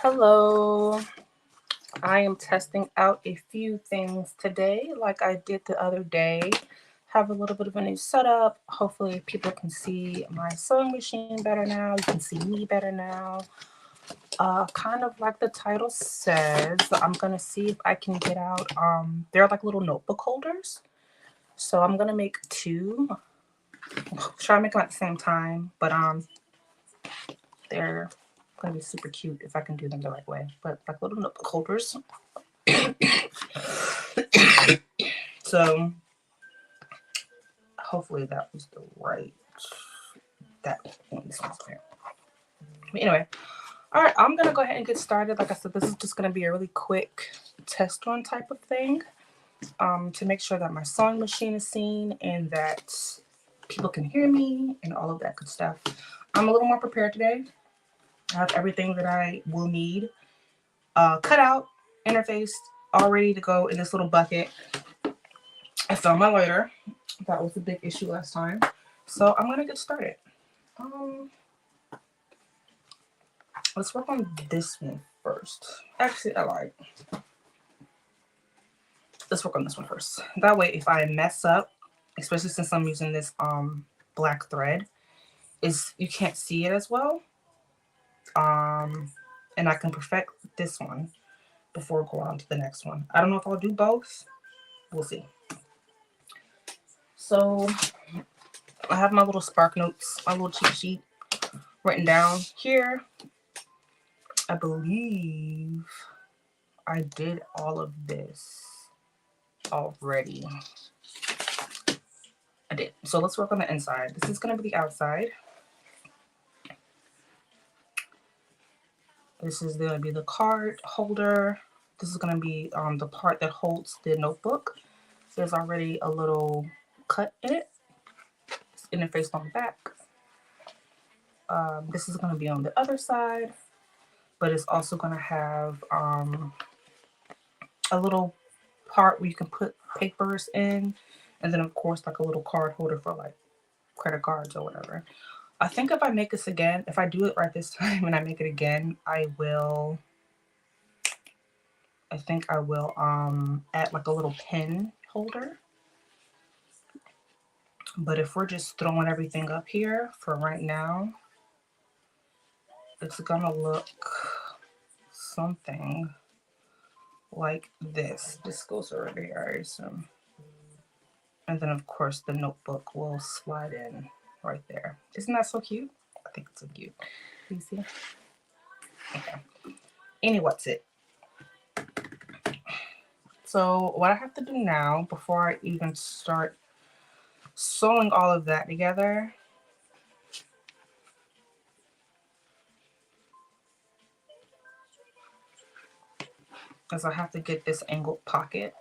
Hello. I am testing out a few things today, like I did the other day. Have a little bit of a new setup. Hopefully, people can see my sewing machine better now. You can see me better now. Kind of like the title says, I'm gonna see if I can get out. They're like little notebook holders. So I'm gonna make two. Try to make them at the same time, but they're gonna be super cute if I can do them the right way. But like little notebook holders. So hopefully that was the right that one. This one's there. But anyway, all right, I'm gonna go ahead and get started. Like I said, this is just gonna be a really quick test run type of thing, to make sure that my sewing machine is seen and that people can hear me and all of that good stuff. I'm a little more prepared today. I have everything that I will need cut out, interfaced, all ready to go in this little bucket. I found my lighter. That was a big issue last time. So I'm gonna get started. Um, let's work on this one first. Actually, I lied. Let's work on this one first. That way, if I mess up, especially since I'm using this black thread, is you can't see it as well. Um, and I can perfect this one before going on to the next one. I don't know if I'll do both. We'll see. So I have my little spark notes, my little cheat sheet written down here. I believe I did all of this already. I did. So let's work on the inside. This is going to be the outside. This is going to be the card holder. This is going to be the part that holds the notebook. There's already a little cut in it. It's interfaced on the back. This is going to be on the other side, but it's also going to have a little part where you can put papers in, and then of course like a little card holder for like credit cards or whatever. I think if I make this again, if I do it right this time and I make it again, I think I will add like a little pen holder. But if we're just throwing everything up here for right now, it's gonna look something like this. This goes over here, I assume. And then of course the notebook will slide in right there. Isn't that so cute? I think it's so cute. You see? Okay. Anyway, what's it? So what I have to do now before I even start sewing all of that together is I have to get this angled pocket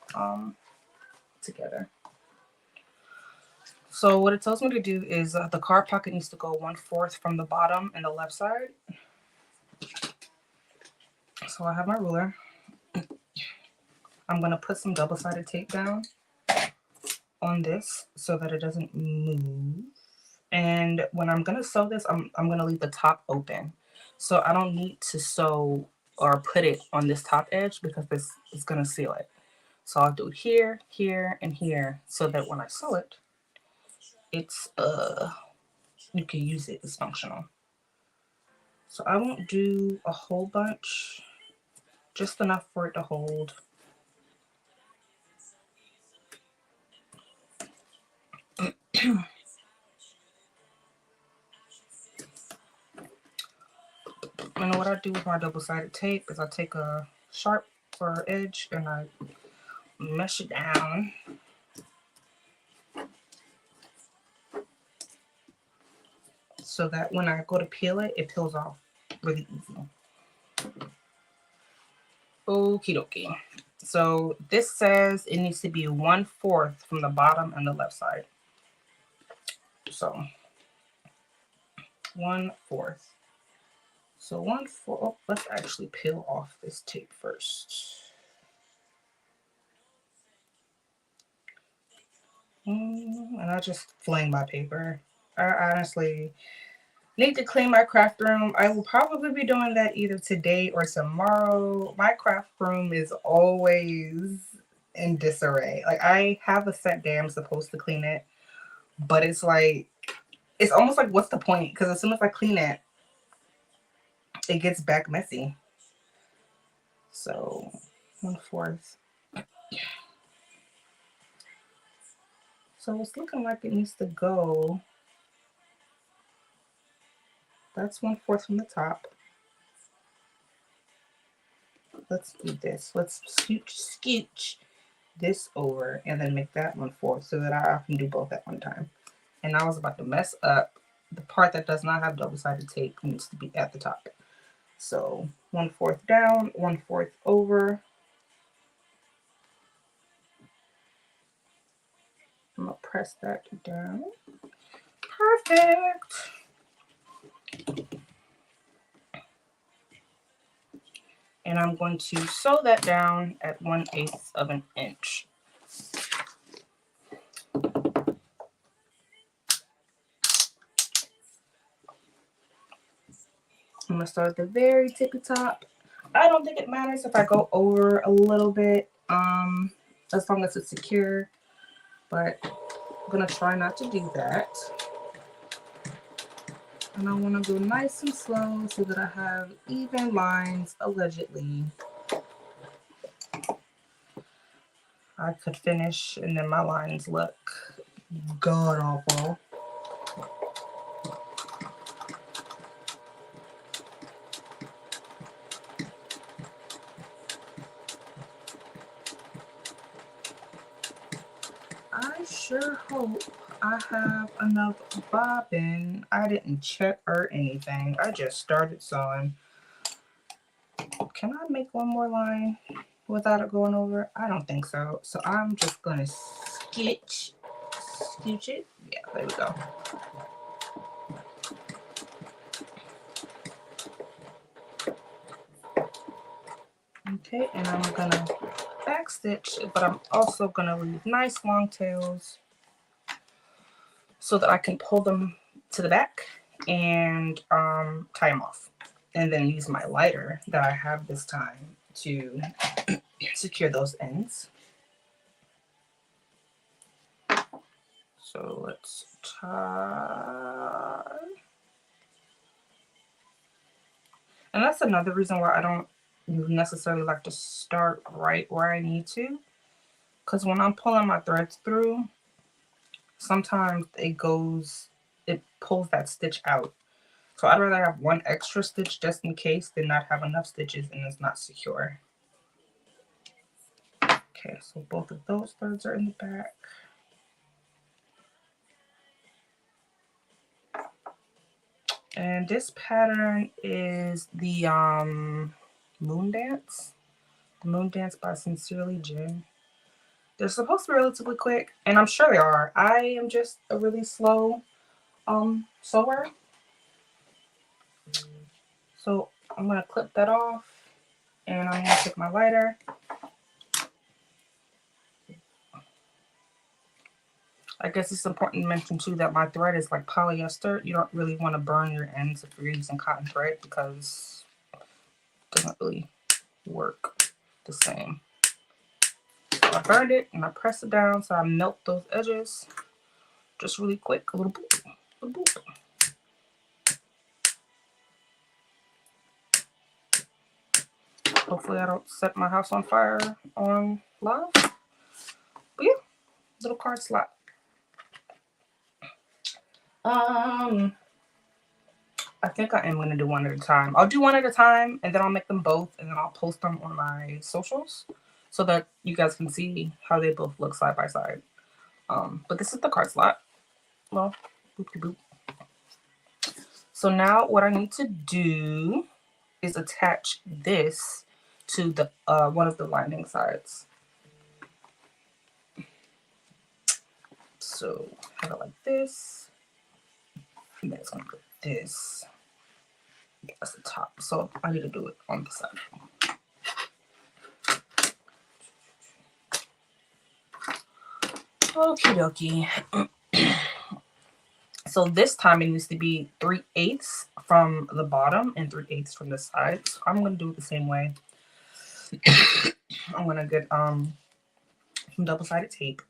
together. So what it tells me to do is the card pocket needs to go 1/4 from the bottom and the left side. So I have my ruler. I'm going to put some double-sided tape down on this so that it doesn't move. And when I'm going to sew this, I'm going to leave the top open. So I don't need to sew or put it on this top edge because this is going to seal it. So I'll do it here, here, and here so that when I sew it, it's you can use it, it's functional. So I won't do a whole bunch, just enough for it to hold. And what I do with my double-sided tape is I take a sharper edge and I mesh it down. So that when I go to peel it, it peels off really easy. Okie dokie. So this says it needs to be 1/4 from the bottom and the left side. So 1/4. So 1/4. Oh, let's actually peel off this tape first. And I just fling my paper. I honestly, Need to clean my craft room. I will probably be doing that either today or tomorrow. My craft room is always in disarray. Like, I have a set day I'm supposed to clean it, but it's like, it's almost like, what's the point? Because as soon as I clean it, it gets back messy. So 1/4. So it's looking like it needs to go. That's 1/4 from the top. Let's do this. Let's scooch this over and then make that 1/4 so that I can do both at one time. And I was about to mess up. The part that does not have double-sided tape needs to be at the top. So 1/4 down, 1/4 over. I'm gonna press that down. Perfect. And I'm going to sew that down at 1/8 of an inch. I'm gonna start at the very tippy top. I don't think it matters if I go over a little bit, as long as it's secure, but I'm gonna try not to do that. And I want to go nice and slow so that I have even lines, allegedly. I could finish and then my lines look god awful. I sure hope I have enough bobbin. I didn't check or anything. I just started sewing. Can I make one more line without it going over? I don't think so. So I'm just gonna scooch it. Yeah, there we go. Okay, and I'm gonna back stitch, but I'm also gonna leave nice long tails so that I can pull them to the back and tie them off, and then use my lighter that I have this time to secure those ends. So let's tie. And that's another reason why I don't necessarily like to start right where I need to, because when I'm pulling my threads through, sometimes it pulls that stitch out. So I'd rather have one extra stitch just in case than not have enough stitches and it's not secure. Okay, so both of those threads are in the back. And this pattern is the Moondance. The Moondance by Sincerely Jen. They're supposed to be relatively quick, and I'm sure they are. I am just a really slow sewer. So I'm gonna clip that off, and I'm gonna take my lighter. I guess it's important to mention too that my thread is like polyester. You don't really want to burn your ends if you're using cotton thread because it doesn't really work the same. So I burned it and I press it down so I melt those edges just really quick. A little boop, a little boop. Hopefully I don't set my house on fire on live. But yeah, little card slot. I think I am going to do one at a time. I'll do one at a time and then I'll make them both and then I'll post them on my socials so that you guys can see how they both look side by side. But this is the card slot. Well, boop-de-boop. So now what I need to do is attach this to the one of the lining sides. So have it like this. And then it's going to go this. That's the top. So I need to do it on the side. Okie dokie. So So this time it needs to be 3/8 from the bottom and 3/8 from the side. So I'm gonna do it the same way. I'm gonna get some double-sided tape.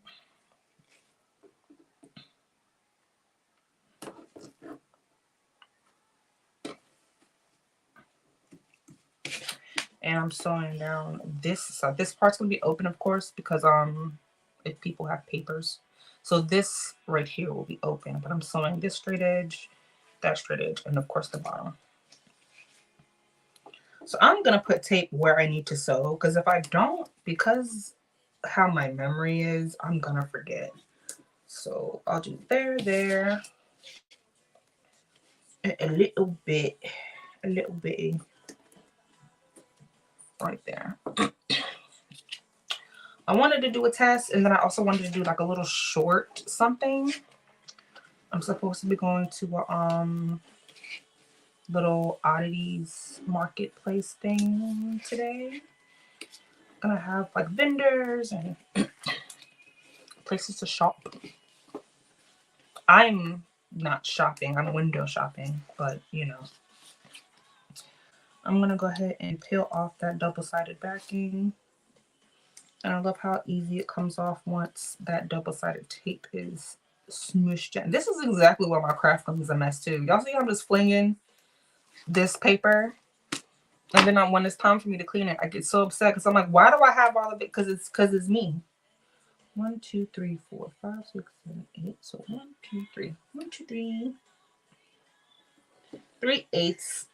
And I'm sewing down this side. This part's gonna be open, of course, because if people have papers. So this right here will be open, but I'm sewing this straight edge, that straight edge, and of course the bottom. So I'm gonna put tape where I need to sew, because if I don't, because how my memory is, I'm gonna forget. So I'll do there, and a little bit right there. I wanted to do a test, and then I also wanted to do like a little short something. I'm supposed to be going to a little oddities marketplace thing today. Gonna have like vendors and places to shop. I'm not shopping, I'm window shopping, but you know. I'm gonna go ahead and peel off that double-sided backing. And I love how easy it comes off once that double-sided tape is smooshed in. This is exactly where my craft comes a mess too. Y'all see how I'm just flinging this paper? And then when it's time for me to clean it, I get so upset because I'm like, why do I have all of it? Because it's me. 1, 2, 3, 4, 5, 6, 7, 8. So 1, 2, 3. 1, 2, 3. 3/8.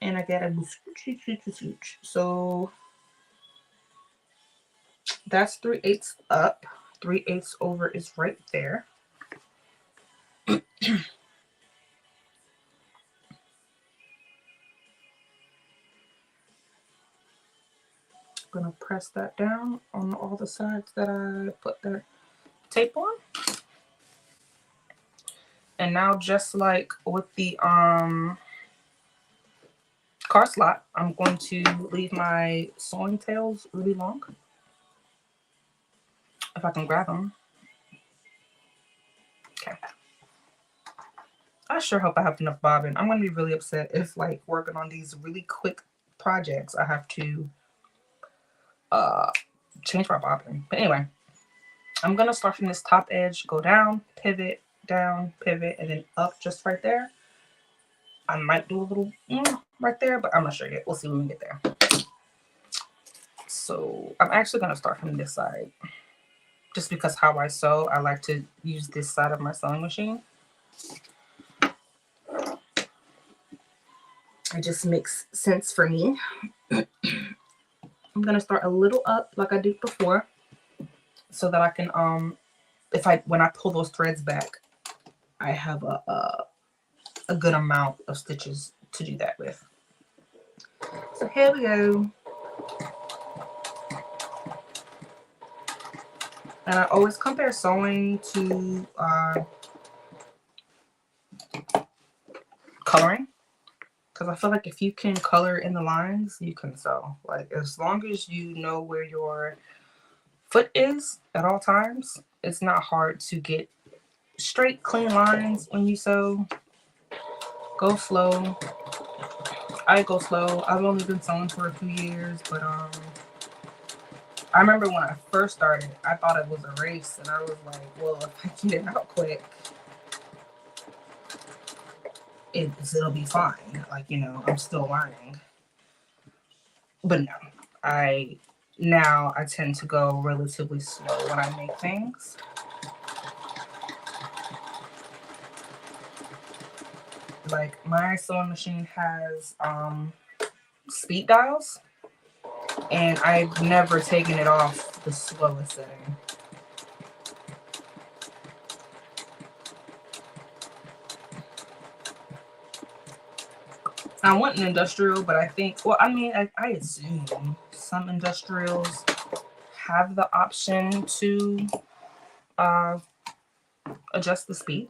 And I got a scooch. So that's 3/8 up. 3/8 over is right there. I'm gonna press that down on all the sides that I put the tape on. And now, just like with the car slot, I'm going to leave my sewing tails really long. If I can grab them. Okay. I sure hope I have enough bobbin. I'm gonna be really upset if, like, working on these really quick projects, I have to change my bobbin. But anyway, I'm gonna start from this top edge, go down, pivot, and then up just right there. I might do a little right there, but I'm not sure yet. We'll see when we get there. So I'm actually gonna start from this side, just because how I sew, I like to use this side of my sewing machine. It just makes sense for me. I'm gonna start a little up like I did before, so that I can when I pull those threads back, I have a good amount of stitches to do that with. So here we go. And I always compare sewing to coloring, because I feel like if you can color in the lines, you can sew. Like, as long as you know where your foot is at all times, it's not hard to get straight, clean lines when you sew. Go slow. I go slow. I've only been sewing for a few years, but I remember when I first started, I thought it was a race, and I was like, well, if I get it out quick, it'll be fine. Like, you know, I'm still learning. But no, I tend to go relatively slow when I make things. Like, my sewing machine has speed dials, and I've never taken it off the slowest setting. I want an industrial, but I think, well, I mean, I assume some industrials have the option to adjust the speed,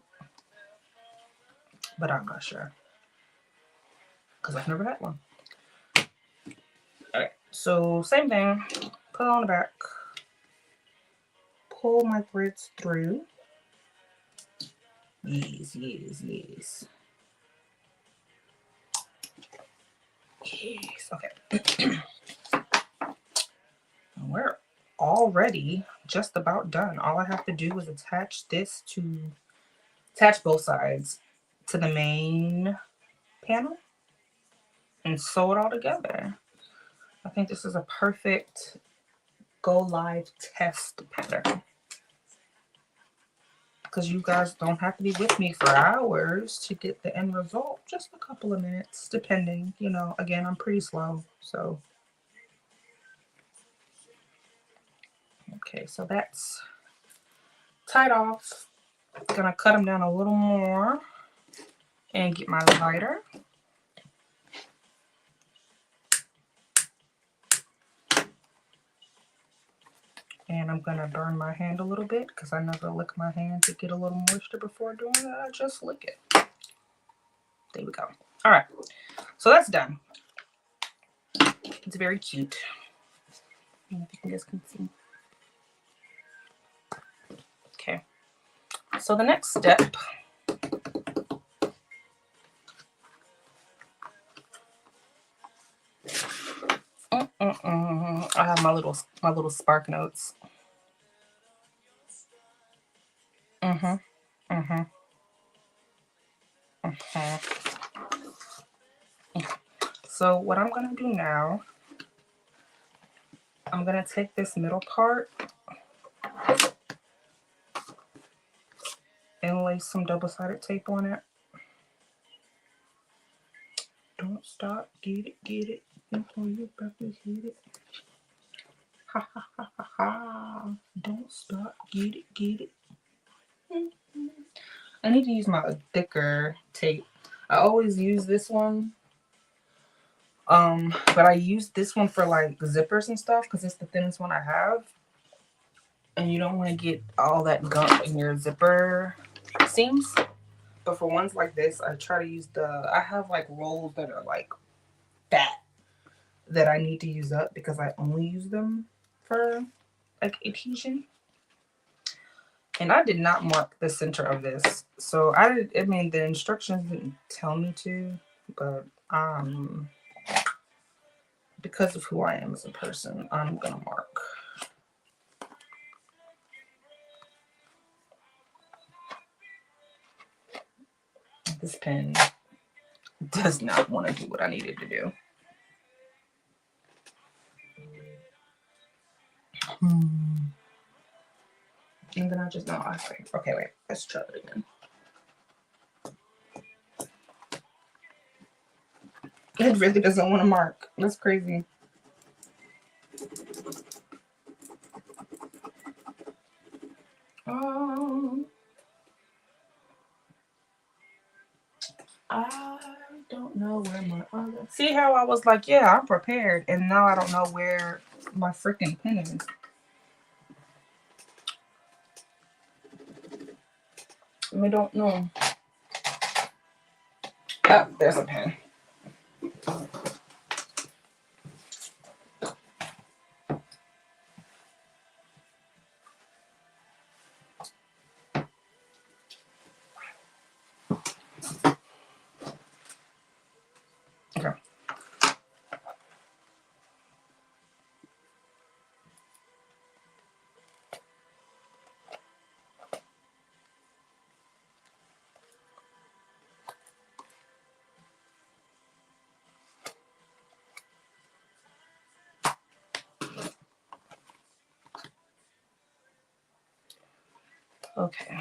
but I'm not sure because I've never had one. All right, so same thing, put it on the back, pull my threads through. Yes, yes, yes. Yes, okay. We're already just about done. All I have to do is attach both sides to the main panel and sew it all together. I think this is a perfect go live test pattern, because you guys don't have to be with me for hours to get the end result. Just a couple of minutes, depending. You know, again, I'm pretty slow, so. Okay, so that's tied off. Gonna cut them down a little more and get my lighter. And I'm gonna burn my hand a little bit because I never lick my hand to get a little moisture before doing that. I just lick it. There we go. All right, so that's done. It's very cute. I don't know if you guys can see. Okay, so the next step, I have my little spark notes. So what I'm gonna do now, I'm gonna take this middle part and lay some double-sided tape on it. Don't stop, get it. Before you breakfast, hit it. Ha ha ha ha ha. Don't stop, get it. I need to use my thicker tape. I always use this one. But I use this one for like zippers and stuff because it's the thinnest one I have. And you don't want to get all that gunk in your zipper seams. But for ones like this, I try to use I have like rolls that are like fat that I need to use up because I only use them for like adhesion. And I did not mark the center of this. So I mean, the instructions didn't tell me to, but because of who I am as a person, I'm gonna mark. This pen does not want to do what I needed to do. And then I just know. Okay, wait. Let's try it again. It really doesn't want to mark. That's crazy. I don't know where my other. See how I was like, yeah, I'm prepared, and now I don't know where my freaking pen is. I don't know. Oh, there's a pen. Okay. Okay.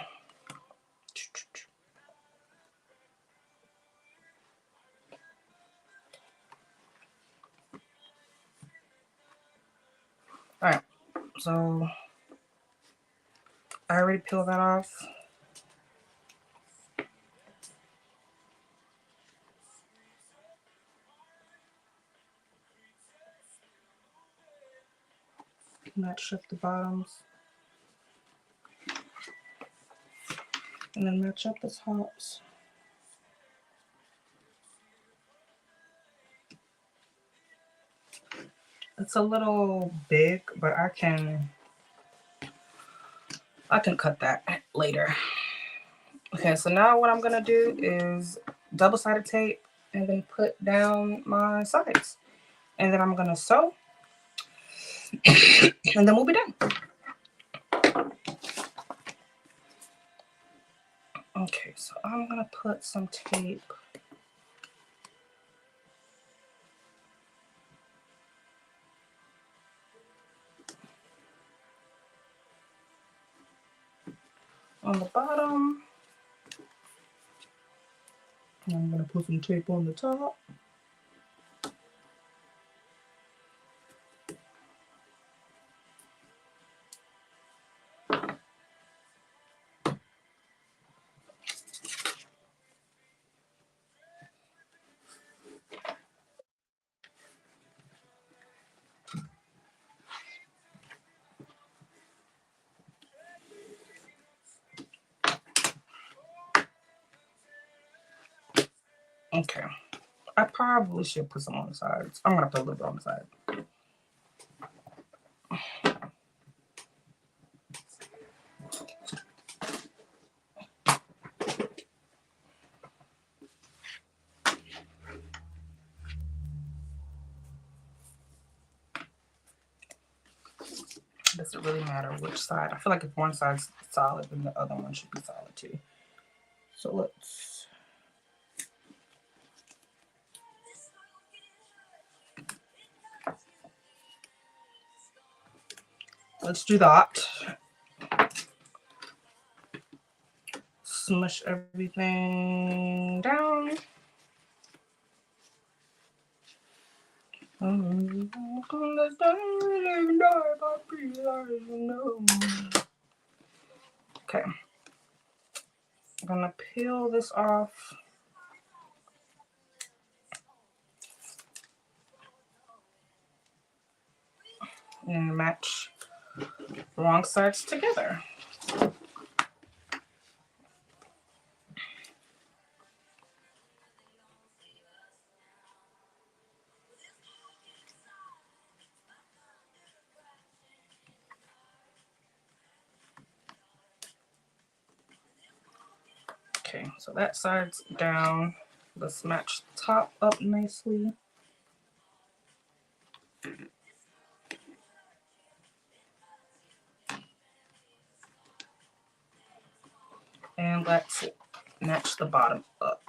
All right. So I already peeled that off. Match up the bottoms. And then match up the tops. It's a little big, but I can cut that later Okay, so now what I'm gonna do is double-sided tape and then put down my sides. And then I'm gonna sew and then we'll be done. Okay, so I'm gonna put some tape on the bottom. And I'm gonna put some tape on the top. Okay, I probably should put some on the sides. I'm gonna put a little bit on the side. Does it really matter which side? I feel like if one side's solid, then the other one should be solid too. So let's do that. Smush everything down. Okay, I'm gonna peel this off. And match the wrong sides together. Okay, so that side's down. Let's match the top up nicely. And let's match the bottom up.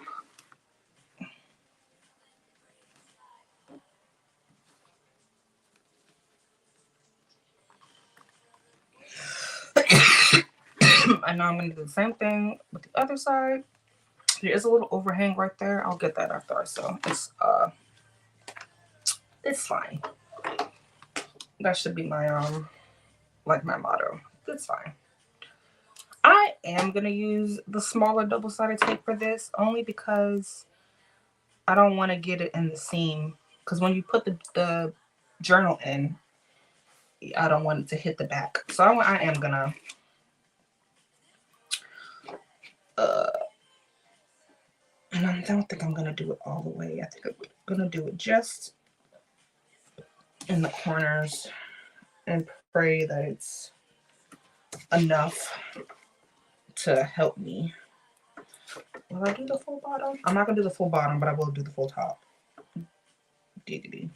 And now I'm going to do the same thing with the other side. There is a little overhang right there. I'll get that after I sew. It's fine. That should be my like my motto. It's fine. I am gonna use the smaller double-sided tape for this only because I don't want to get it in the seam. Because when you put the journal in, I don't want it to hit the back. So I am gonna and I don't think I'm gonna do it all the way. I think I'm gonna do it just in the corners and pray that it's enough to help me. Will I do the full bottom? I'm not gonna do the full bottom, but I will do the full top. Diggity.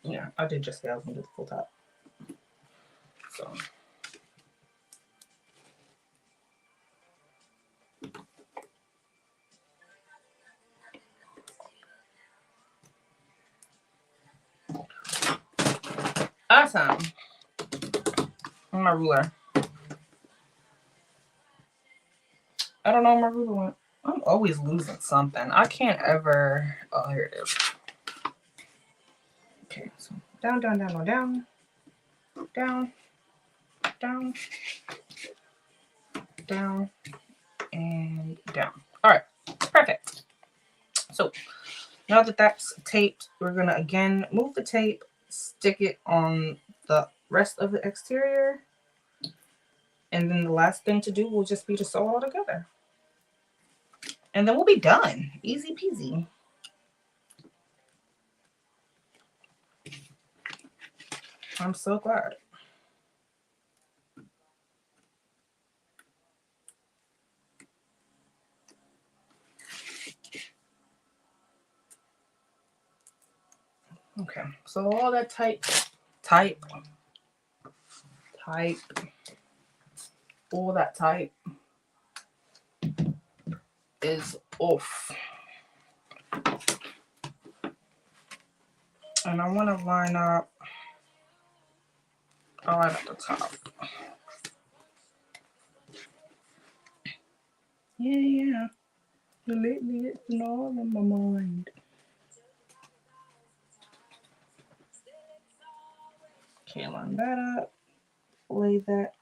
Yeah, I did just say I was gonna do the full top. So awesome. My ruler. I don't know where my ruler went. I'm always losing something. I can't ever. Oh, here it is. Okay, so down, down, down, down, down, down, down, down, and down. All right, perfect. So now that that's taped, we're gonna again move the tape, stick it on the rest of the exterior, and then the last thing to do will just be to sew all together. And then we'll be done. Easy peasy. I'm so glad. Okay, so all that type, all that type is off. And I want to line up right at the top. Yeah. Lately it's been all in my mind. Okay, line that up. Lay that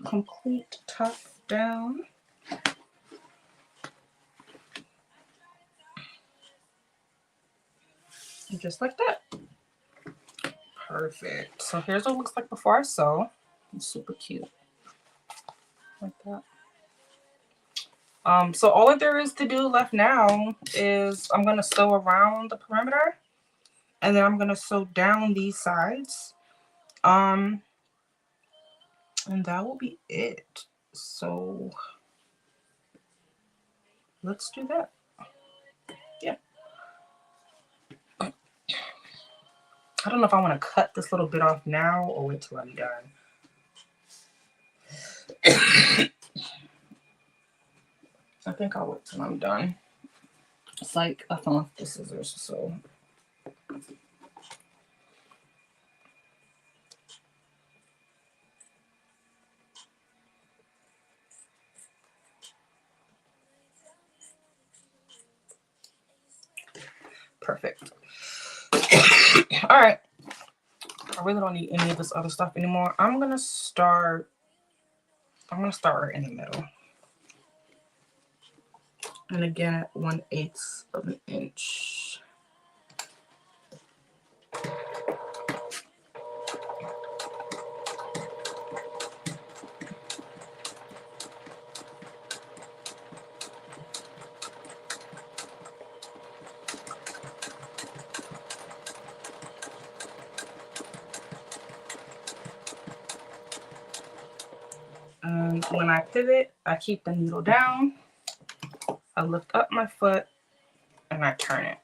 complete top down. And just like that. Perfect. So here's what it looks like before I sew. It's super cute. Like that. So all that there is to do left now is I'm gonna sew around the perimeter, and then I'm gonna sew down these sides. And that will be it. So let's do that. Yeah. I don't know if I want to cut this little bit off now or wait till I'm done. I think I'll wait till I'm done. It's like I found the scissors, so. Perfect. All right. I really don't need any of this other stuff anymore. I'm gonna start right in the middle. And again at 1/8 of an inch. And when I pivot, I keep the needle down. I lift up my foot and I turn it.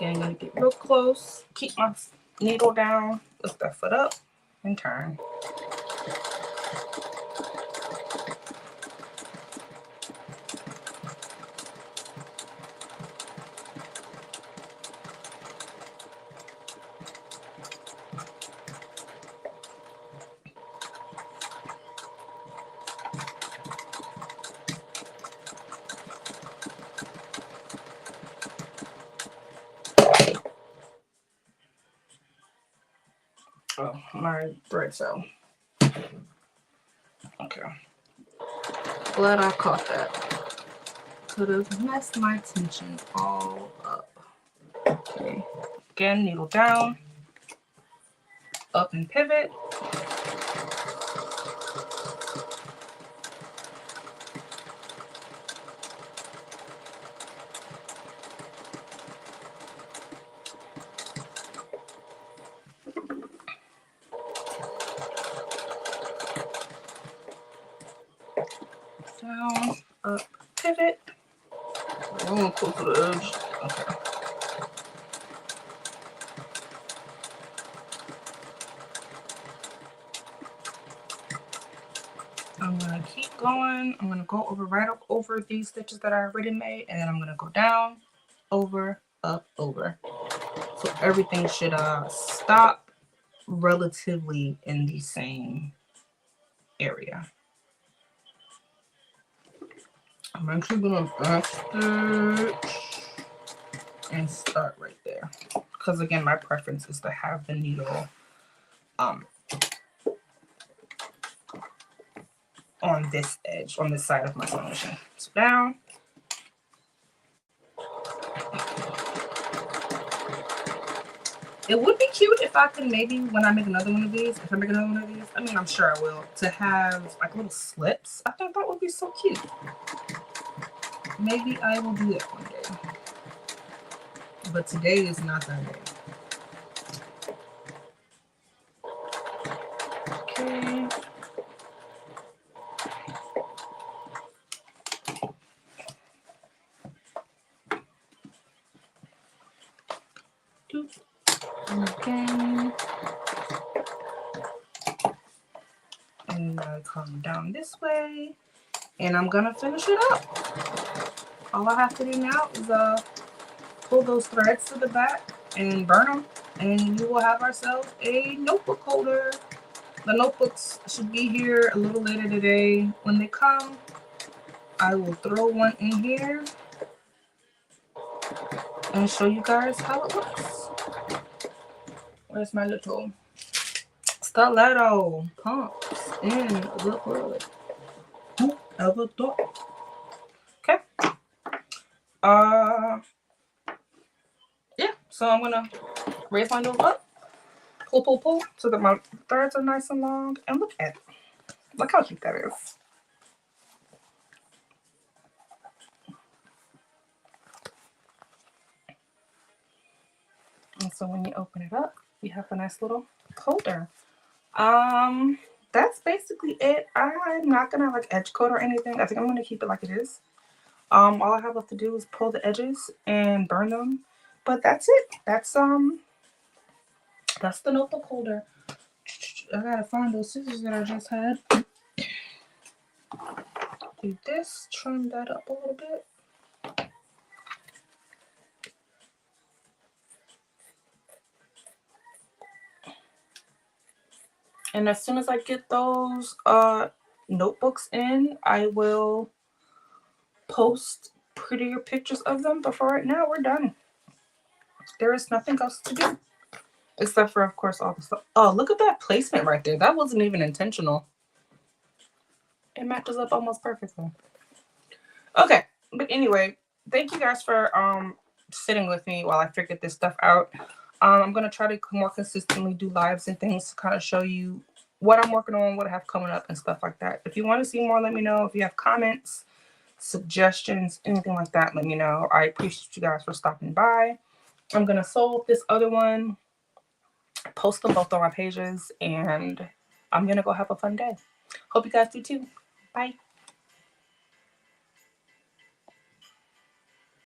Again, I'm gonna get real close, keep my needle down, lift that foot up, and turn. Oh, my thread fell. Okay. Glad I caught that. Could have messed my tension all up. Okay. Again, needle down, up and pivot. Down, up, pivot. I'm gonna close to the edge. Okay. I'm gonna keep going. I'm gonna go over right up over these stitches that I already made, and then I'm gonna go down, over, up, over. So everything should stop relatively in the same area. I'm actually gonna backstitch and start right there, because again, my preference is to have the needle on this edge, on this side of my sewing machine. So down. It would be cute if I could maybe, when I make another one of these, if I make another one of these, I mean, I'm sure I will, to have like little slips. I think that would be so cute. Maybe I will do that one day. But today is not that day. Okay. Okay. And I come down this way. And I'm gonna finish it up. All I have to do now is pull those threads to the back and burn them. And we will have ourselves a notebook holder. The notebooks should be here a little later today. When they come, I will throw one in here and show you guys how it looks. Where's my little stiletto? Pumps in the hood. Who ever thought? Okay. Yeah, so I'm gonna raise my nose up, pull, so that my threads are nice and long. And look at it. Look how cute that is. And so when you open it up, you have a nice little holder. That's basically it. I'm not gonna like edge coat or anything. I think I'm gonna keep it like it is. All I have left to do is pull the edges and burn them. But that's it. That's the notebook holder. I gotta find those scissors that I just had. Do this, trim that up a little bit. And as soon as I get those notebooks in, I will post prettier pictures of them. But for right now, we're done. There is nothing else to do. Except for, of course, all the stuff. Oh, look at that placement right there. That wasn't even intentional. It matches up almost perfectly. Okay, but anyway, thank you guys for sitting with me while I figured this stuff out. I'm gonna try to more consistently do lives and things to kind of show you what I'm working on, what I have coming up, and stuff like that. If you want to see more, let me know. If you have comments, suggestions, anything like that, let me know. I appreciate you guys for stopping by. I'm gonna solve this other one, post them both on my pages, and I'm gonna go have a fun day. Hope you guys do too. Bye.